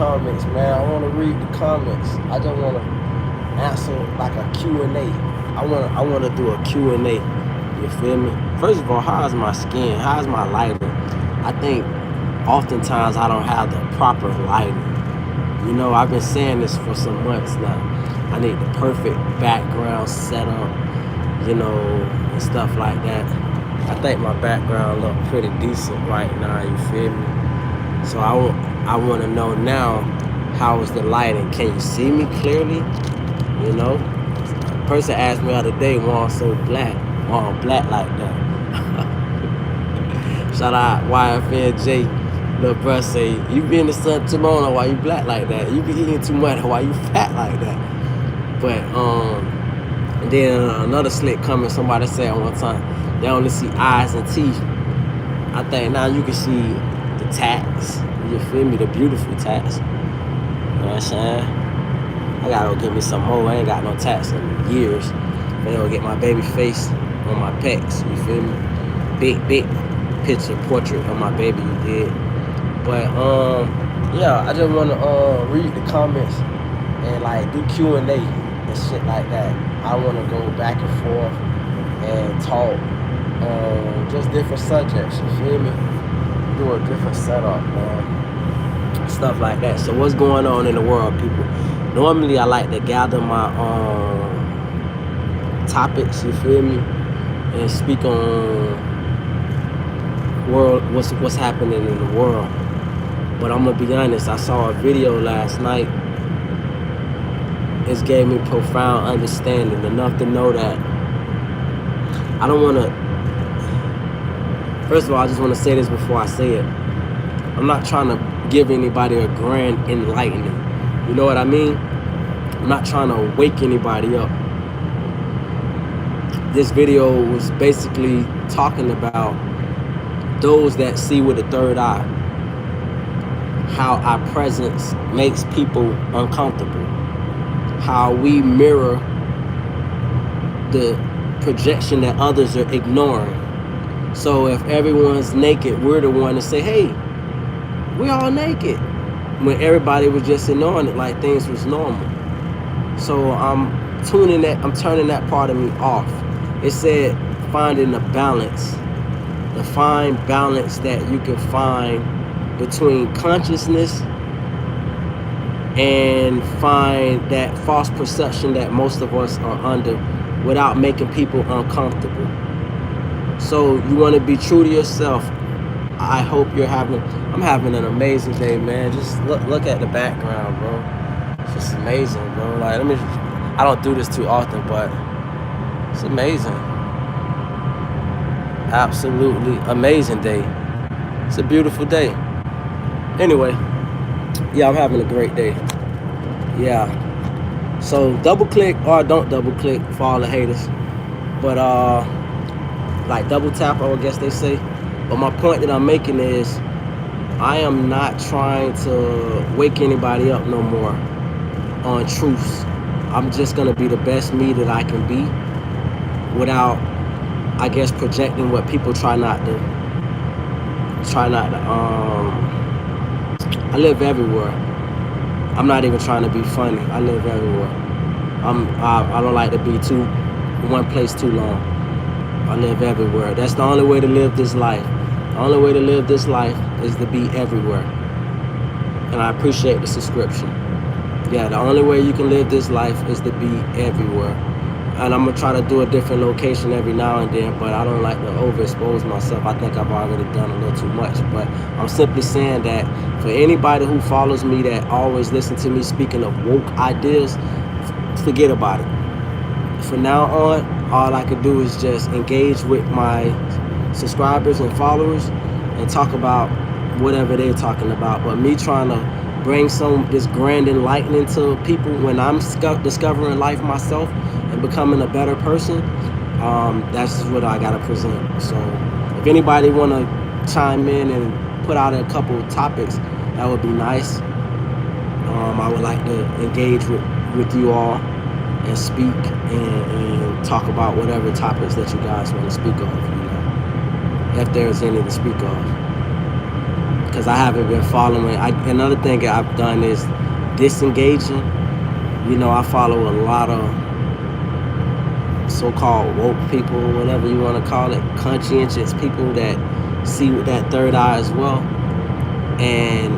comments, man. I want to read the comments. I just want to answer like a Q&A. I want to do a Q&A. You feel me? First of all, how's my skin? How's my lighting? I think oftentimes I don't have the proper lighting. You know, I've been saying this for some months now. I need the perfect background setup, you know, and stuff like that. I think my background look pretty decent right now, you feel me? So I want to know now, how is the lighting? Can you see me clearly? You know? A person asked me the other day, why I'm so black? Why I'm black like that? Shout out YFNJ. Little bruh say, you be in the sun tomorrow, why you black like that? You be eating too much, why you fat like that? But and then another slick comment, somebody said one time, they only see eyes and teeth. I think now you can see the tats. You feel me? The beautiful tats. You know what I'm saying? I gotta go get me some more. I ain't got no tats in years. But I'll get my baby face on my pecs. You feel me? Big picture portrait of my baby, you did. But yeah, I just wanna read the comments and like do Q&A and shit like that. I wanna go back and forth and talk just different subjects, you feel me? Do a different setup, man. Stuff like that. So what's going on in the world, people? Normally I like to gather my topics, you feel me, and speak on world what's happening in the world. But I'm gonna be honest, I saw a video last night. It gave me profound understanding, enough to know that I don't wanna. First of all, I just want to say this before I say it. I'm not trying to give anybody a grand enlightening. You know what I mean? I'm not trying to wake anybody up. This video was basically talking about those that see with a third eye. How our presence makes people uncomfortable. How we mirror the projection that others are ignoring. So if everyone's naked, we're the one to say, hey, we're all naked. When everybody was just ignoring it like things was normal. So I'm turning that part of me off. It said finding a balance. The fine balance that you can find between consciousness and find that false perception that most of us are under without making people uncomfortable. So you want to be true to yourself. I hope I'm having an amazing day, man. Just look at the background, bro. It's just amazing, bro. Like, I don't do this too often, but it's amazing. Absolutely amazing day. It's a beautiful day. Anyway, yeah, I'm having a great day. Yeah. So double click or don't double click for all the haters. But like double tap, I guess they say. But my point that I'm making is I am not trying to wake anybody up no more on truths. I'm just gonna be the best me that I can be without, I guess, projecting what people try not to. I live everywhere. I'm not even trying to be funny. I live everywhere. I don't like to be one place too long. I live everywhere. That's the only way to live this life. The only way to live this life is to be everywhere. And I appreciate the subscription. Yeah, the only way you can live this life is to be everywhere. And I'm gonna try to do a different location every now and then, but I don't like to overexpose myself. I think I've already done a little too much. But I'm simply saying that for anybody who follows me that always listen to me speaking of woke ideas, forget about it. From now on, all I could do is just engage with my subscribers and followers and talk about whatever they're talking about. But me trying to bring this grand enlightening to people when I'm discovering life myself and becoming a better person, that's what I gotta present. So if anybody wanna chime in and put out a couple of topics, that would be nice. I would like to engage with you all and speak and talk about whatever topics that you guys want to speak of, you know, if there's any to speak of. because I haven't been following. Another thing I've done is disengaging. I follow a lot of so-called woke people, whatever you want to call it, conscientious people that see with that third eye as well, and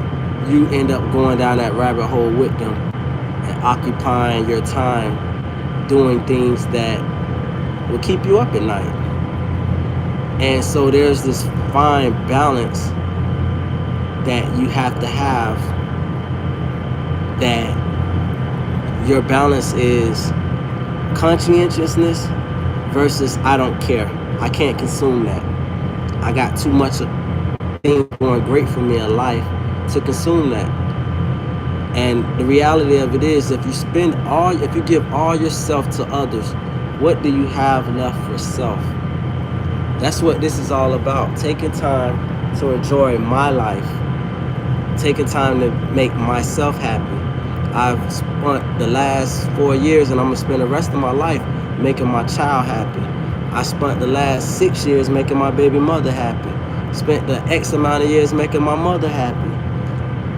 you end up going down that rabbit hole with them and occupying your time doing things that will keep you up at night. And so there's this fine balance that you have to have, that your balance is conscientiousness versus I don't care. I can't consume that. I got too much things going great for me in life to consume that. And the reality of it is, if you give all yourself to others, what do you have left for self? That's what this is all about. Taking time to enjoy my life. Taking time to make myself happy. I've spent the last 4 years, and I'm going to spend the rest of my life making my child happy. I spent the last 6 years making my baby mother happy. Spent the X amount of years making my mother happy.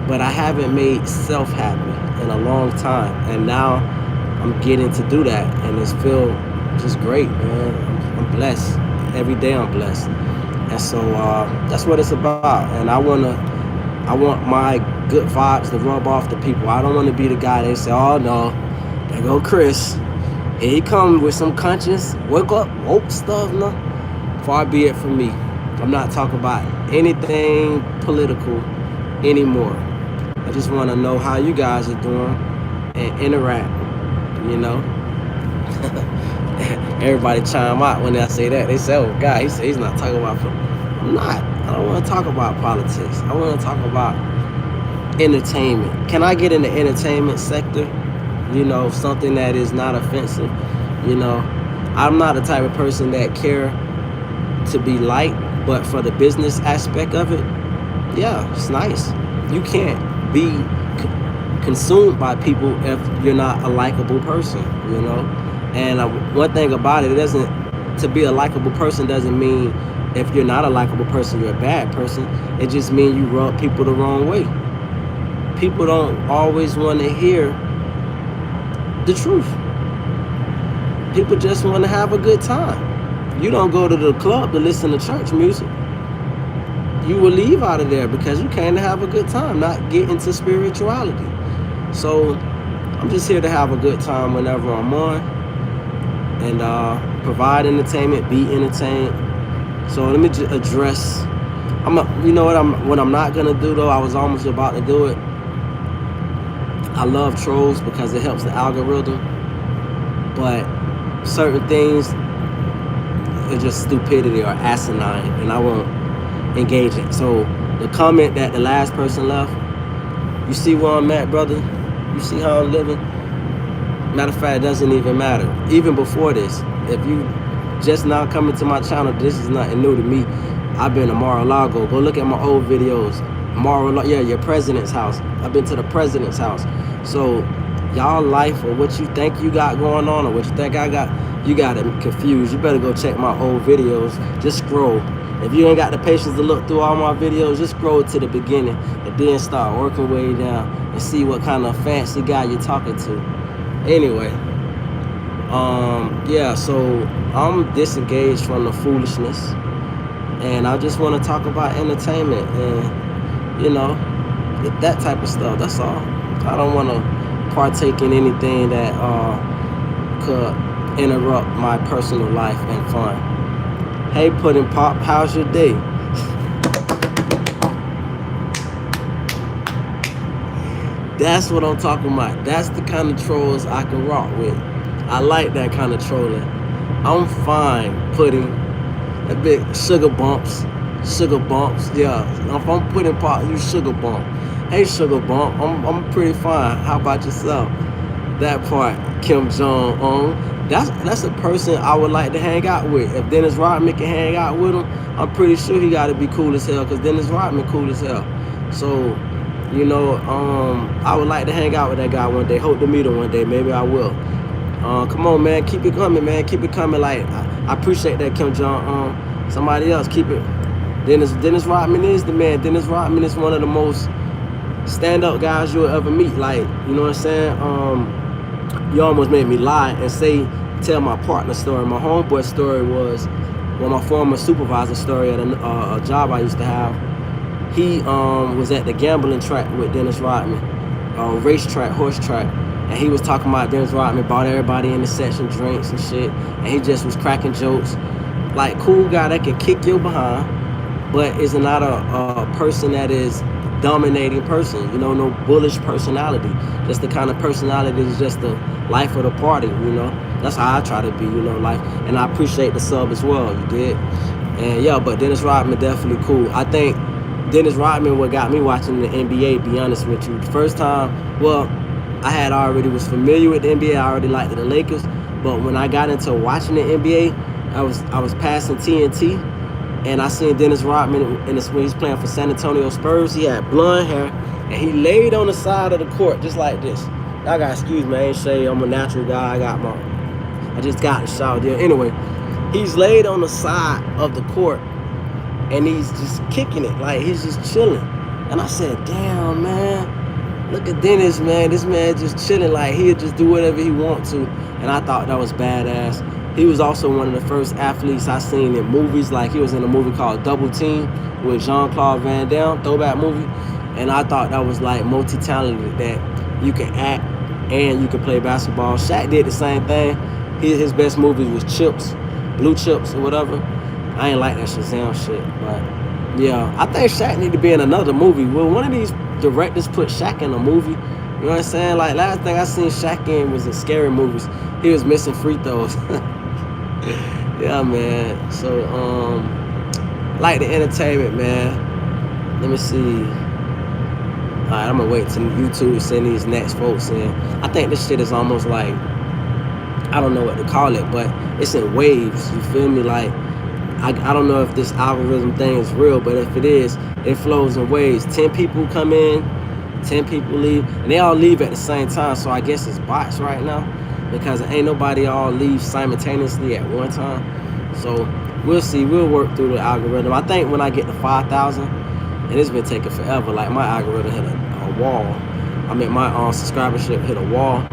But I haven't made self happy in a long time. And now I'm getting to do that. And it's feel just great, man. I'm blessed. Every day I'm blessed. And so that's what it's about. And I want my good vibes to rub off the people. I don't want to be the guy they say, oh no, there go Chris. Here he come with some conscience, woke stuff. No, far be it from me. I'm not talking about anything political anymore. I just want to know how you guys are doing and interact, Everybody chime out when I say that. They say, oh God, he's not talking about I'm not. I don't want to talk about politics. I want to talk about entertainment. Can I get in the entertainment sector? Something that is not offensive. I'm not the type of person that care to be liked, but for the business aspect of it, yeah, it's nice. You can't be consumed by people if you're not a likable person, And one thing about it, to be a likable person doesn't mean if you're not a likable person, you're a bad person. It just means you rub people the wrong way. People don't always want to hear the truth. People just want to have a good time. You don't go to the club to listen to church music. You will leave out of there because you came to have a good time, not get into spirituality. So I'm just here to have a good time whenever I'm on and provide entertainment, be entertained. So let me address. What I'm not gonna do though. I was almost about to do it. I love trolls because it helps the algorithm, but certain things are just stupidity or asinine, and I won't engage it. So the comment that the last person left, you see where I'm at, brother? You see how I'm living? Matter of fact, it doesn't even matter. Even before this, if you just now coming to my channel, this is nothing new to me. I've been to Mar-a-Lago. Go look at my old videos. Your president's house. I've been to the president's house. So y'all life or what you think you got going on or what you think I got, you got it confused. You better go check my old videos. Just scroll. If you ain't got the patience to look through all my videos, just scroll to the beginning and then start working way down and see what kind of fancy guy you're talking to. Anyway, so I'm disengaged from the foolishness, and I just want to talk about entertainment and that type of stuff. That's all. I don't want to partake in anything that could interrupt my personal life and fun. Hey, Pudding Pop, how's your day? That's what I'm talking about. That's the kind of trolls I can rock with. I like that kind of trolling. I'm fine, Pudding. That big sugar bumps. Yeah, if I'm Pudding Pop, you sugar bump. Hey, sugar bump, I'm pretty fine. How about yourself? That part, Kim Jong-un. That's a person I would like to hang out with. If Dennis Rodman can hang out with him, I'm pretty sure he got to be cool as hell, because Dennis Rodman cool as hell. So, I would like to hang out with that guy one day. Hope to meet him one day. Maybe I will. Come on, man. Keep it coming, man. Keep it coming. Like, I appreciate that, Kim Jong-un. Somebody else, keep it Dennis Rodman is the man. Dennis Rodman is one of the most stand up guys you'll ever meet. Like, you know what I'm saying? You almost made me lie and tell my partner story. My homeboy story was, well, my former supervisor story at a job I used to have. He was at the gambling track with Dennis Rodman, racetrack, horse track, and he was talking about Dennis Rodman bought everybody in the section drinks and shit, and he just was cracking jokes. Like, cool guy that can kick your behind, but is not a person that is dominating person, you know, no bullish personality. Just the kind of personality is just the life of the party, you know. That's how I try to be, you know, life. And I appreciate the sub as well, you did. And yeah, but Dennis Rodman definitely cool. I think Dennis Rodman what got me watching the NBA, be honest with you. The first time, well, I was familiar with the NBA, I already liked the Lakers, but when I got into watching the NBA, I was passing TNT, and I seen Dennis Rodman when he's playing for San Antonio Spurs. He had blonde hair, and he laid on the side of the court just like this. Y'all gotta excuse me, I ain't say I'm a natural guy. I just got a shower there. Anyway, he's laid on the side of the court, and he's just kicking it, like he's just chilling. And I said, damn, man, look at Dennis, man. This man just chilling, like he'll just do whatever he wants to. And I thought that was badass. He was also one of the first athletes I seen in movies. Like, he was in a movie called Double Team with Jean-Claude Van Damme, throwback movie. And I thought that was like multi-talented, that you can act and you can play basketball. Shaq did the same thing. His best movie was Chips, Blue Chips or whatever. I ain't like that Shazam shit, but yeah, I think Shaq need to be in another movie. Will one of these directors put Shaq in a movie? You know what I'm saying? Like, last thing I seen Shaq in was in Scary Movies. He was missing free throws. Yeah, man. So, like the entertainment, man. Let me see. All right, I'm gonna wait till YouTube send these next folks in. I think this shit is almost like, I don't know what to call it, but it's in waves. You feel me? Like, I don't know if this algorithm thing is real, but if it is, it flows in waves. 10 people come in, 10 people leave, and they all leave at the same time. So I guess it's bots right now, because ain't nobody all leave simultaneously at one time. So we'll see. We'll work through the algorithm. I think when I get to 5,000, and it's been taking forever, like my algorithm hit a wall. I mean, my subscribership hit a wall,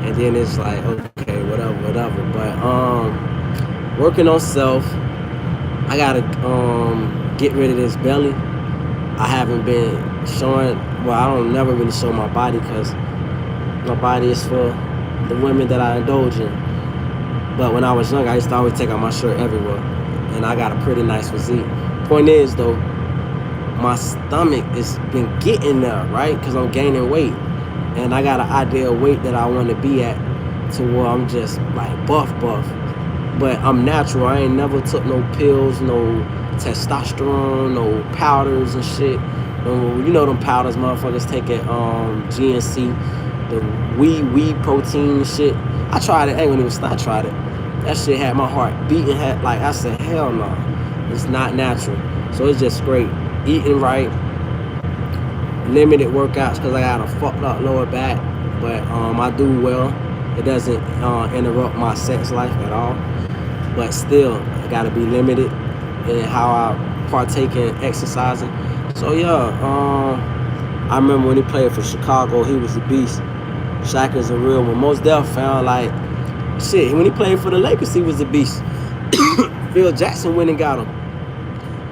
and then it's like, okay, whatever. But working on self. I gotta get rid of this belly. I haven't been showing. Well, I don't never really show my body, because my body is for the women that I indulge in. But when I was young, I used to always take out my shirt everywhere, and I got a pretty nice physique. Point is, though, my stomach has been getting there, right? Because I'm gaining weight, and I got an ideal weight that I want to be at, to where I'm just like buff. But I'm natural. I ain't never took no pills, no testosterone, no powders and shit. No, you know them powders motherfuckers take at GNC, the whey protein shit. I tried it. I ain't gonna even stop. I tried it. That shit had my heart beating. Like, I said, hell no, it's not natural. So it's just great. Eating right, limited workouts, because I got a fucked up lower back, but I do well. It doesn't interrupt my sex life at all. But still, I gotta be limited in how I partake in exercising. So yeah, I remember when he played for Chicago, he was a beast. Shaq is a real one. Most definitely found like shit. When he played for the Lakers, he was a beast. Phil Jackson went and got him.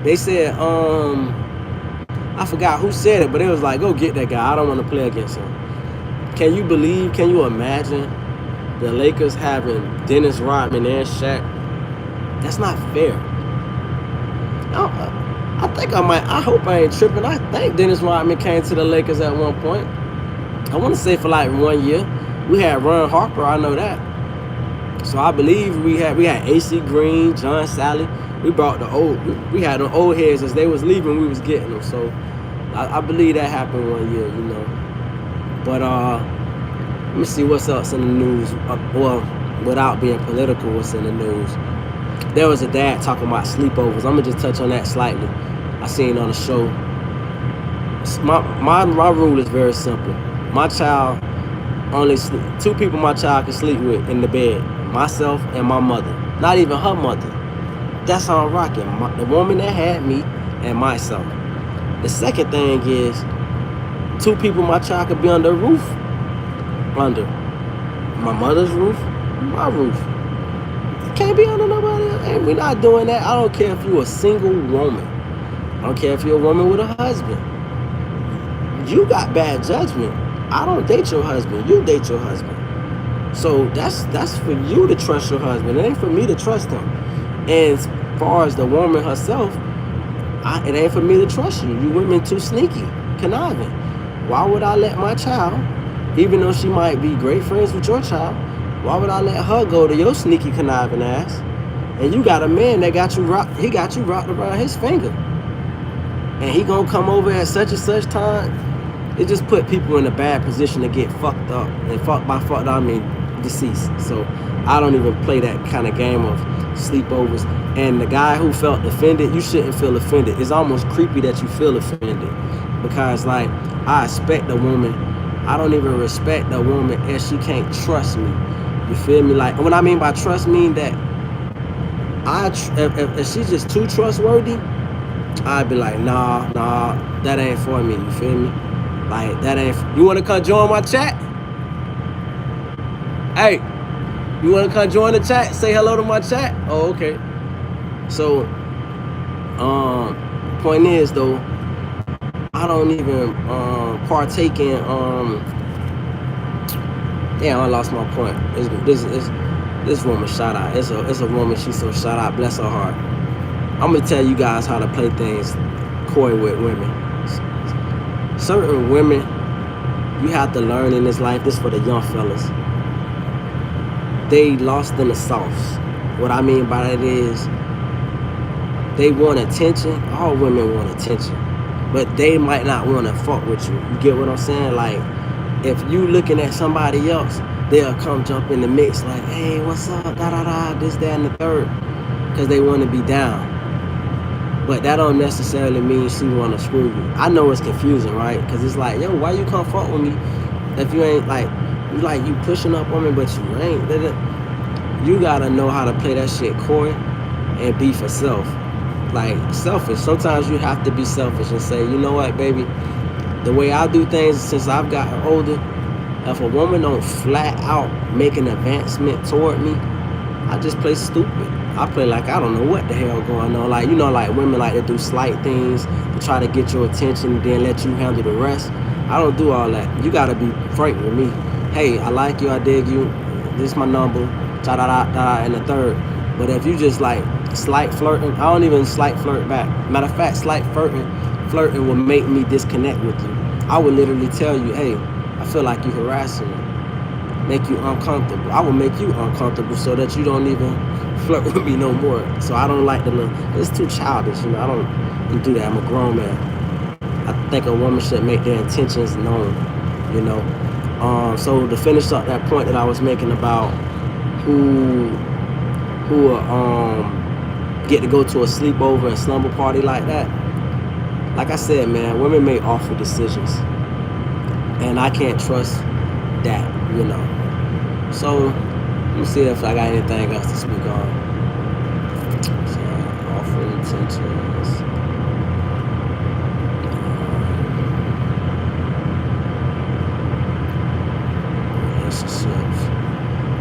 They said, I forgot who said it, but it was like, go get that guy. I don't want to play against him. Can you imagine the Lakers having Dennis Rodman and Shaq? That's not fair. I think I hope I ain't tripping. I think Dennis Rodman came to the Lakers at one point. I want to say for like 1 year. We had Ron Harper, I know that. So I believe we had AC Green, John Sally. We brought we had the old heads as they was leaving, we was getting them. So I believe that happened 1 year, you know. But let me see what's else in the news. Well, without being political, what's in the news? There was a dad talking about sleepovers. I'm gonna just touch on that slightly. I seen on the show. My rule is very simple. My child only two people my child can sleep with in the bed. Myself and my mother. Not even her mother. That's how I'm rocking. The woman that had me and myself. The second thing is 2 people my child could be under a roof. Under my mother's roof, my roof. Can't be under nobody else. And we're not doing that. I don't care if you're a single woman. I don't care if you're a woman with a husband. You got bad judgment. I don't date your husband. You date your husband. So that's for you to trust your husband. It ain't for me to trust him. And as far as the woman herself, it ain't for me to trust you. You women too sneaky, conniving. Why would I let my child, even though she might be great friends with your child, why would I let her go to your sneaky, conniving ass? And you got a man that got you wrapped around his finger. And he gonna come over at such and such time. It just put people in a bad position to get fucked up. And fucked up, I mean deceased. So I don't even play that kind of game of sleepovers. And the guy who felt offended, you shouldn't feel offended. It's almost creepy that you feel offended. Because like, I expect a woman, I don't even respect a woman if she can't trust me. You feel me? Like, what I mean by trust mean that if she's just too trustworthy, I'd be like, nah, that ain't for me. You feel me? Like, that ain't. You want to come join my chat? Hey, you want to come join the chat? Say hello to my chat? Oh, okay. So, point is though, I don't even partake in. Damn, I lost my point. This woman shout out. It's a woman. She's so shout out. Bless her heart. I'm gonna tell you guys how to play things coy with women. Certain women, you have to learn in this life. This for the young fellas. They lost in the sauce. What I mean by that is, they want attention. All women want attention, but they might not want to fuck with you. You get what I'm saying? Like, if you looking at somebody else, they'll come jump in the mix like, hey, what's up, this, that, and the third, because they want to be down. But that don't necessarily mean she want to screw you. I know it's confusing, right? Because it's like, yo, why you come fuck with me if you ain't like you pushing up on me, but you ain't. You gotta know how to play that shit coy and be for self. Like, selfish. Sometimes you have to be selfish and say, you know what, baby, the way I do things since I've gotten older, if a woman don't flat out make an advancement toward me, I just play stupid. I play like I don't know what the hell going on. Like, you know, like women like to do slight things to try to get your attention and then let you handle the rest. I don't do all that. You gotta be frank with me. Hey, I like you, I dig you. This is my number. And the third. But if you just like slight flirting, I don't even slight flirt back. Matter of fact, slight flirting will make me disconnect with you. I would literally tell you, hey, I feel like you're harassing me. Make you uncomfortable. I will make you uncomfortable so that you don't even flirt with me no more. So I don't like the little, it's too childish, you know. I don't do that. I'm a grown man. I think a woman should make their intentions known, you know. So to finish up that point that I was making about who get to go to a sleepover and slumber party like that. Like I said, man, women make awful decisions, and I can't trust that, you know. So let me see if I got anything else to speak on. So, awful intentions. Relationships.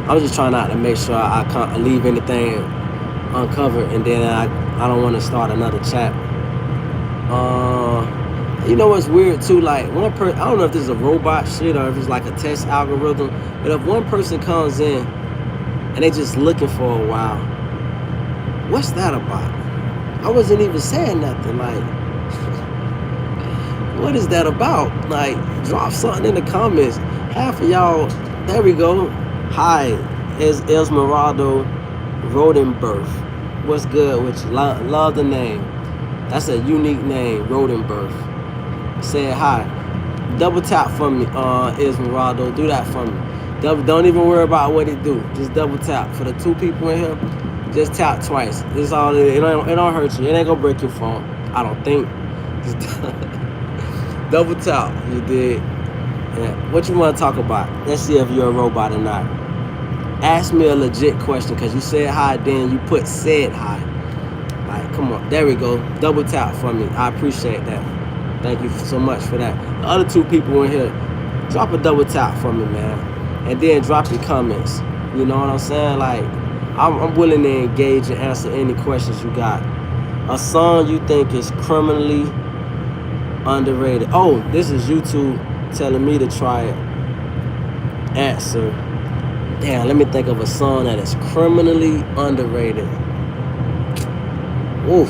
I was just trying not to make sure I can't leave anything uncovered, and then I don't want to start another chat. You know what's weird too? Like, one person, I don't know if this is a robot shit or if it's like a test algorithm, but if one person comes in and they just looking for a while, what's that about? I wasn't even saying nothing. Like, what is that about? Like, drop something in the comments. Half of y'all, there we go. Hi, it's Esmeraldo Rodenberg. What's good with you? Love the name. That's a unique name, Rodenberg. Say hi. Double tap for me, Esmeraldo. Do that for me. Don't even worry about what it do. Just double tap. For the 2 people in here, just tap twice. It's all it don't hurt you. It ain't gonna break your phone, I don't think. Just double tap. You did. Yeah. What you want to talk about? Let's see if you're a robot or not. Ask me a legit question, because you said hi, then you put said hi. Like, come on. There we go. Double tap for me. I appreciate that. Thank you so much for that. The other two people in here, drop a double tap for me, man. And then drop your comments. You know what I'm saying? Like, I'm willing to engage and answer any questions you got. A song you think is criminally underrated. Oh, this is YouTube telling me to try it. Answer. Damn, let me think of a song that is criminally underrated. Oof.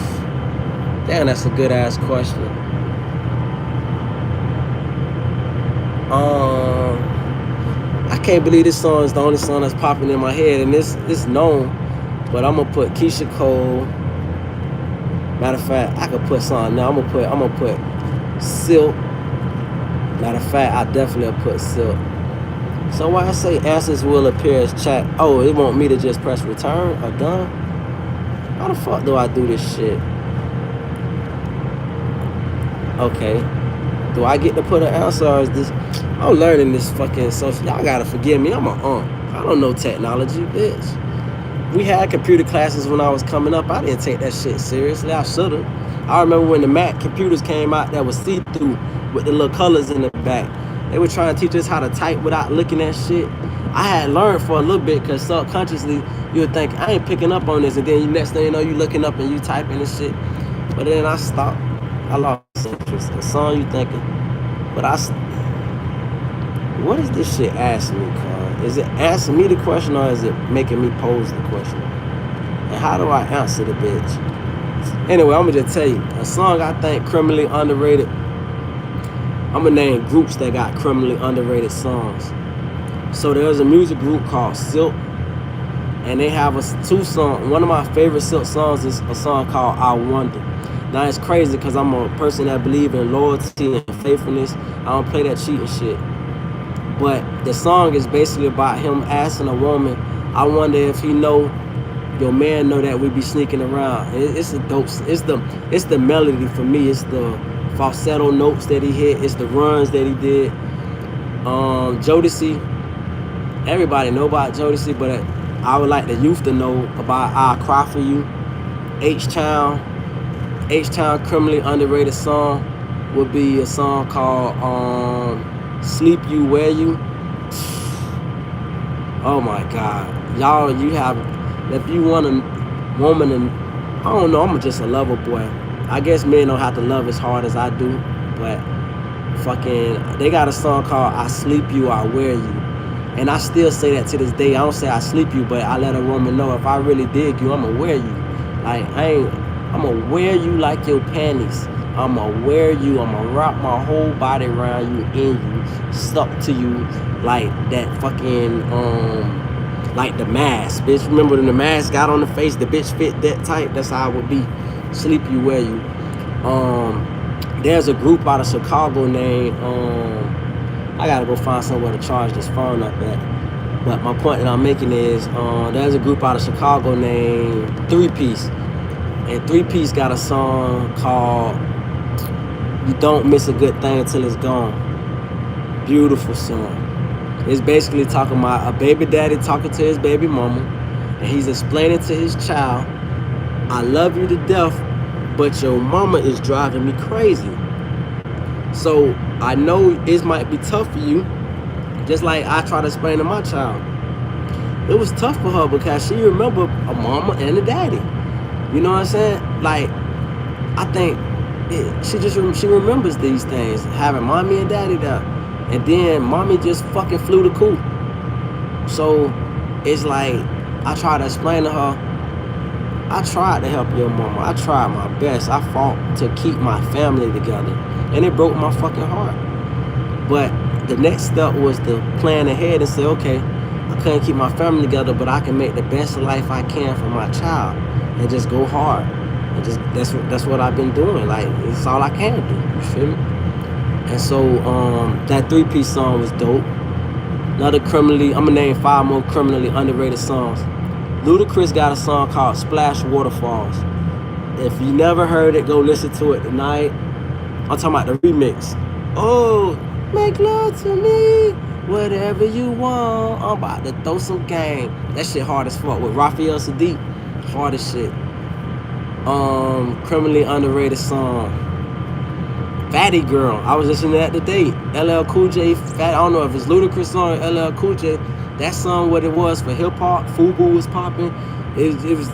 Damn, that's a good ass question. I can't believe this song is the only song that's popping in my head, and it's known, but I'm gonna put Keisha Cole. Matter of fact, I could put something now. I'm gonna put Silk. Matter of fact, I definitely put Silk. So why I say answers will appear as chat? Oh, it want me to just press return or done? How the fuck do I do this shit? Okay. Do I get to put an answer, or is this? I'm learning this fucking social. Y'all gotta forgive me. I'm a I don't know technology, bitch. We had computer classes when I was coming up. I didn't take that shit seriously. I should've. I remember when the Mac computers came out that was see-through with the little colors in the back. They were trying to teach us how to type without looking at shit. I had learned for a little bit because subconsciously you would think, I ain't picking up on this. And then next thing you know, you looking up and you typing and shit. But then I stopped. I lost interest. A song you thinking. But what is this shit asking me, Carl? Is it asking me the question, or is it making me pose the question? And how do I answer the bitch? Anyway, I'm gonna just tell you, a song I think criminally underrated. I'm gonna name groups that got criminally underrated songs. So there's a music group called Silk, and they have two songs. One of my favorite Silk songs is a song called I Wonder. Now it's crazy because I'm a person that believes in loyalty and faithfulness. I don't play that cheating shit. But the song is basically about him asking a woman, I wonder if he know your man know that we be sneaking around. It's a dope. It's the melody for me. It's the falsetto notes that he hit. It's the runs that he did. Jodeci. Everybody know about Jodeci, but I would like the youth to know about I'll Cry For You. H-Town criminally underrated song would be a song called Sleep You Wear You. Oh my God. Y'all, you have, if you want a woman, and I don't know, I'm just a lover boy. I guess men don't have to love as hard as I do, but fucking, they got a song called I Sleep You, I Wear You. And I still say that to this day. I don't say I sleep you, but I let a woman know if I really dig you, I'ma wear you. Like, I'ma wear you like your panties. I'ma wear you, I'ma wrap my whole body around you, in you, stuck to you like that fucking, like the mask. Bitch, remember when the mask got on the face, the bitch fit that tight? That's how it would be. Sleep You, wear you. There's a group out of Chicago named, I gotta go find somewhere to charge this phone up at. But my point that I'm making is, there's a group out of Chicago named 3-Piece. And 3-Piece got a song called You Don't Miss a Good Thing Till It's Gone. Beautiful song. It's basically talking about a baby daddy talking to his baby mama, and he's explaining to his child, I love you to death, but your mama is driving me crazy. So I know it might be tough for you, just like I try to explain to my child. It was tough for her because she remembered a mama and a daddy. You know what I'm saying? Like, I think she remembers these things, having mommy and daddy there. And then mommy just fucking flew the coop. So it's like, I try to explain to her, I tried to help your mama. I tried my best. I fought to keep my family together. And it broke my fucking heart. But the next step was to plan ahead and say, okay, I couldn't keep my family together, but I can make the best of life I can for my child. And just go hard. And just that's what I've been doing. Like, it's all I can do. You feel me? And so that 3-Piece song was dope. Another criminally, I'm gonna name 5 more criminally underrated songs. Ludacris got a song called Splash Waterfalls. If you never heard it, go listen to it tonight. I'm talking about the remix. Oh, make love to me, whatever you want. I'm about to throw some game. That shit hard as fuck with Raphael Sadiq. Hard as shit. Criminally underrated song. Fatty Girl. I was listening to that today. LL Cool J. Fat. I don't know if it's Ludacris song or LL Cool J. That song, what it was for hip hop. Fubu was popping. It was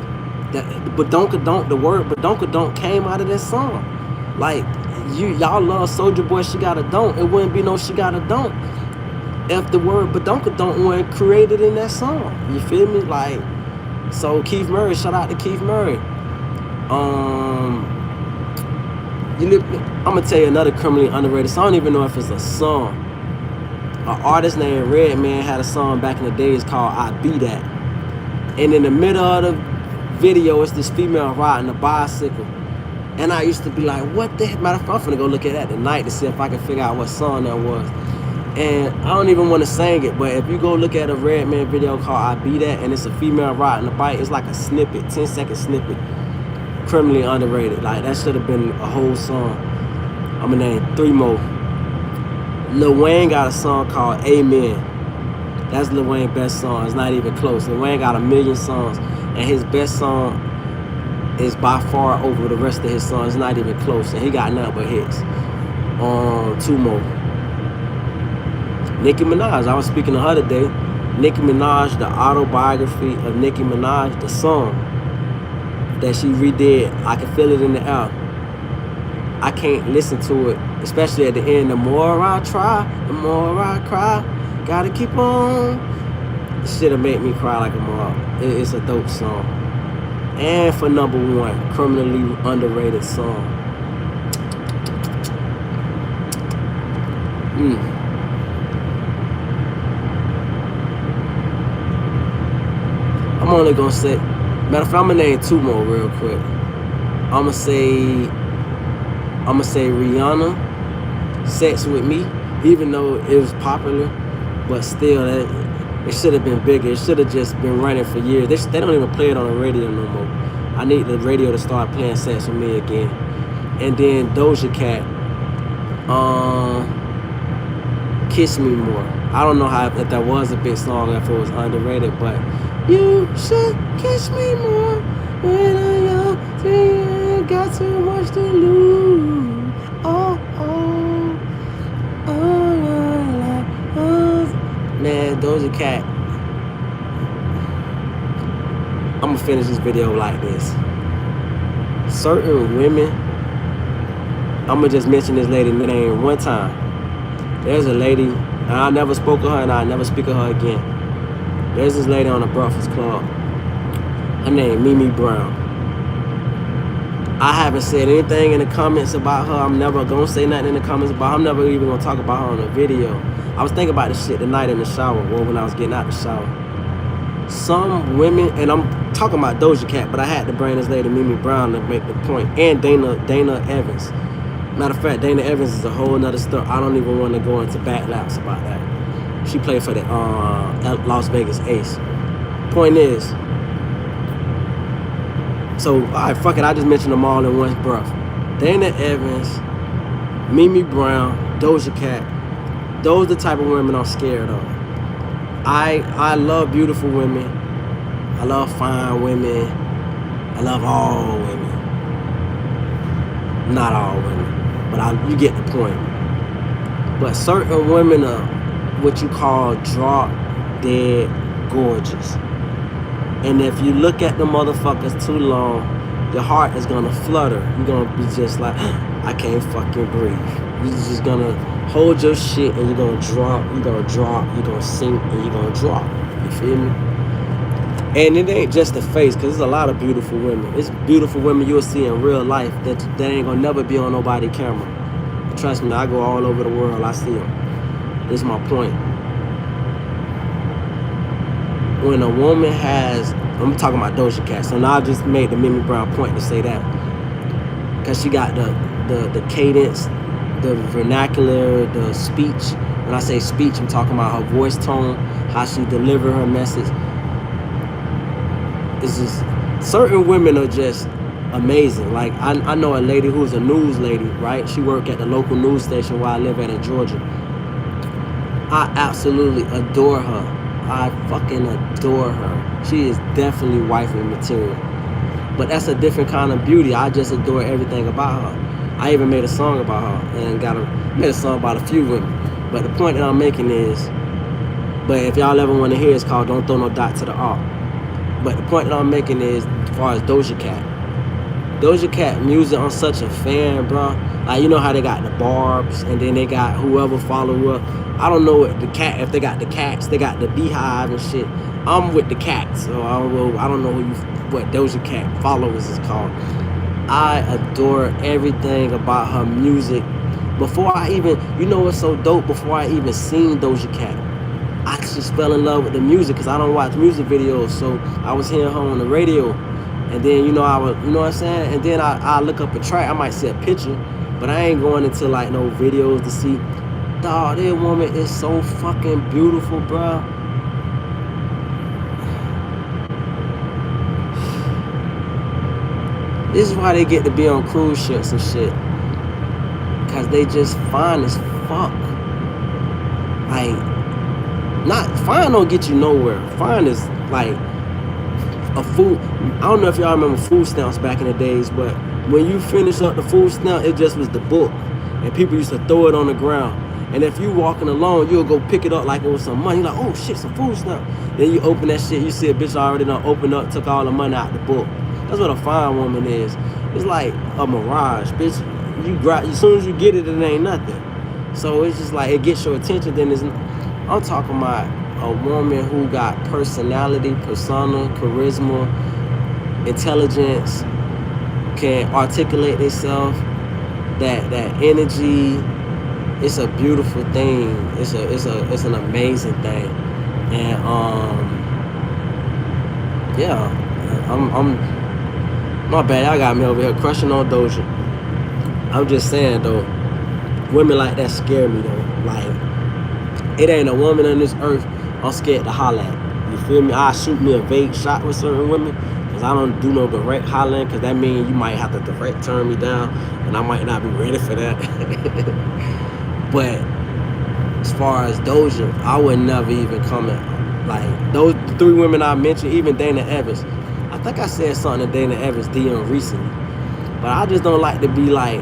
that. Badonkadonk. The word Badonkadonk came out of that song. Like y'all love Soulja Boy. She got a don't. It wouldn't be no She Got a Don't if the word Badonkadonk wasn't created in that song. You feel me? Like, so Keith Murray. Shout out to Keith Murray. I'm gonna tell you another criminally underrated song. I don't even know if it's a song. An artist named Redman had a song back in the days called I Be That. And in the middle of the video, it's this female riding a bicycle. And I used to be like, what the heck? Matter of fact, I'm finna go look at that tonight to see if I can figure out what song that was. And I don't even want to sing it, but if you go look at a Redman video called I Be That, and it's a female riding a bike, it's like a snippet, 10-second snippet. Criminally underrated. Like, that should have been a whole song. I'm gonna name 3 more. Lil Wayne got a song called Amen. That's Lil Wayne's best song. It's not even close. Lil Wayne got 1 million songs, and his best song is by far over the rest of his songs. It's not even close, and he got nothing but hits. 2 more. Nicki Minaj. I was speaking to her today. Nicki Minaj, the autobiography of Nicki Minaj, the song that she redid, I Can Feel It in the Air. I can't listen to it, especially at the end. The more I try, the more I cry. Gotta keep on. This shit'll make me cry like a mom. It's a dope song. And for number 1, criminally underrated song. I'm only gonna say, matter of fact, I'm gonna name 2 more real quick. I'm gonna say Rihanna, Sex With Me, even though it was popular, but still, it should have been bigger. It should have just been running for years. They don't even play it on the radio no more. I need the radio to start playing Sex With Me again. And then Doja Cat, Kiss Me More. I don't know if that was a big song, if it was underrated, but you should kiss me more when I'm young, ain't got too much to lose. Man, Doja Cat. I'm gonna finish this video like this. Certain women, I'm gonna just mention this lady's name one time. There's a lady, and I never spoke of her, and I never speak of her again. There's this lady on the Breakfast Club. Her name Mimi Brown. I haven't said anything in the comments about her. I'm never gonna say nothing in the comments about her. I'm never even gonna talk about her on a video. I was thinking about this shit tonight in the shower, or when I was getting out the shower. Some women, and I'm talking about Doja Cat, but I had to bring this lady Mimi Brown to make the point, and Dana Evans. Matter of fact, Dana Evans is a whole nother story. I don't even want to go into backlaps about that. She played for the Las Vegas Ace. Point is, so, alright, fuck it, I just mentioned them all in one breath. Dana Evans, Mimi Brown, Doja Cat. Those are the type of women I'm scared of. I love beautiful women. I love fine women. I love all women. Not all women, but you get the point. But certain women are what you call drop dead gorgeous. And if you look at the motherfuckers too long, your heart is gonna flutter. You're gonna be just like, I can't fucking breathe. You're just gonna hold your shit and you're gonna drop, you're gonna sink, and you're gonna drop. You feel me? And it ain't just the face, because there's a lot of beautiful women. It's beautiful women you'll see in real life that ain't gonna never be on nobody's camera. Trust me, I go all over the world, I see them. This is my point. When a woman has, I'm talking about Doja Cat, so now I just made the Mimi Brown point to say that. Because she got the cadence, the vernacular, the speech. When I say speech, I'm talking about her voice tone, how she deliver her message. It's just, certain women are just amazing. Like, I know a lady who's a news lady, right? She worked at the local news station where I live at in Georgia. I absolutely adore her. I fucking adore her. She is definitely wifey material. But that's a different kind of beauty. I just adore everything about her. I even made a song about her and made a song about a few women. But the point that I'm making is, but if y'all ever want to hear, it's called Don't Throw No Dot to the Art. But the point that I'm making is, as far as Doja Cat music, I'm such a fan, bro. Like, you know how they got the Barbs, and then they got whoever follow up. I don't know what the cat, if they got the cats, they got the Beehive and shit. I'm with the cats, so I don't know what Doja Cat followers is called. I adore everything about her music. Before I even, you know what's so dope? Before I even seen Doja Cat, I just fell in love with the music because I don't watch music videos. So I was hearing her on the radio, and then you know what I'm saying. And then I look up a track, I might see a picture, but I ain't going into like no videos to see. Dawg, that woman is so fucking beautiful, bro. This is why they get to be on cruise ships and shit. Cause they just fine as fuck. Like, not fine don't get you nowhere. Fine is like a food. I don't know if y'all remember food stamps back in the days, but when you finish up the food stamp, it just was the book, and people used to throw it on the ground. And if you walking along, you'll go pick it up like it was some money. You're like, oh shit, some food stamp. Then you open that shit, you see a bitch already done opened up, took all the money out the book. That's what a fine woman is. It's like a mirage, bitch. As soon as you get it, it ain't nothing. So it's just like it gets your attention. Then I'm talking about a woman who got personality, persona, charisma, intelligence, can articulate herself, that energy. It's a beautiful thing. It's an amazing thing. And yeah, I'm my bad, y'all got me over here crushing on Doja. I'm just saying though, women like that scare me though. Like, it ain't a woman on this earth I'm scared to holler at. You feel me? I shoot me a vague shot with certain women, because I don't do no direct hollering, because that means you might have to direct turn me down, and I might not be ready for that. But as far as Doja, I would never even comment. Like, those 3 women I mentioned, even Dana Evans. I think I said something to Dana Evans DM recently, but I just don't like to be like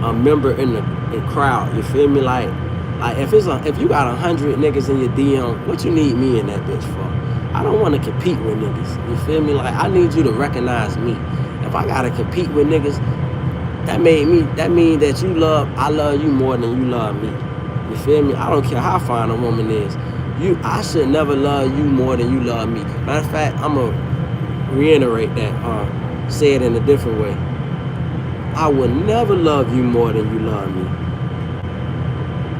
a member in the crowd. You feel me? Like if you got 100 niggas in your DM, what you need me in that bitch for? I don't want to compete with niggas. You feel me? Like, I need you to recognize me. If I gotta compete with niggas, that mean that I love you more than you love me. You feel me? I don't care how fine a woman is. I should never love you more than you love me. Matter of fact, I'm gonna reiterate that, say it in a different way. I will never love you more than you love me.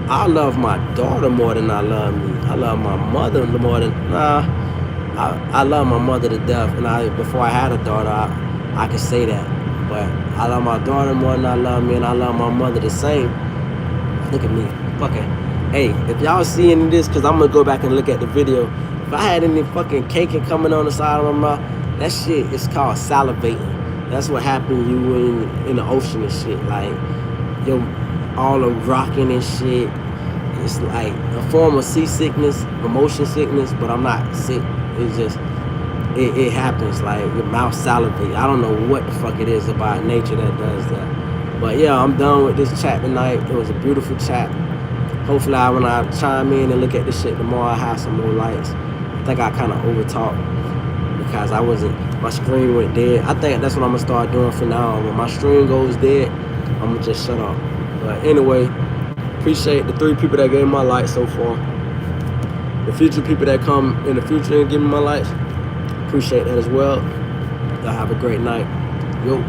I love my daughter more than I love me. I love my mother more than, I love my mother to death, and before I had a daughter, I could say that. But I love my daughter more than I love me, and I love my mother the same. Look at me, fucking. Hey, if y'all see any of this, because I'm gonna go back and look at the video. If I had any fucking cake coming on the side of my mouth, that shit is called salivating. That's what happened to you in the ocean and shit. Like, all the rocking and shit. It's like a form of seasickness, motion sickness, but I'm not sick. It's just, it happens. Like, your mouth salivate. I don't know what the fuck it is about nature that does that. But yeah, I'm done with this chat tonight. It was a beautiful chat. Hopefully, when I chime in and look at this shit tomorrow, I have some more lights. I think I kind of overtalked because my screen went dead. I think that's what I'm gonna start doing from now on. When my screen goes dead, I'm gonna just shut up. But anyway, appreciate the 3 people that gave me my lights so far. The future people that come in the future and give me my lights, appreciate that as well. Y'all have a great night. Yo.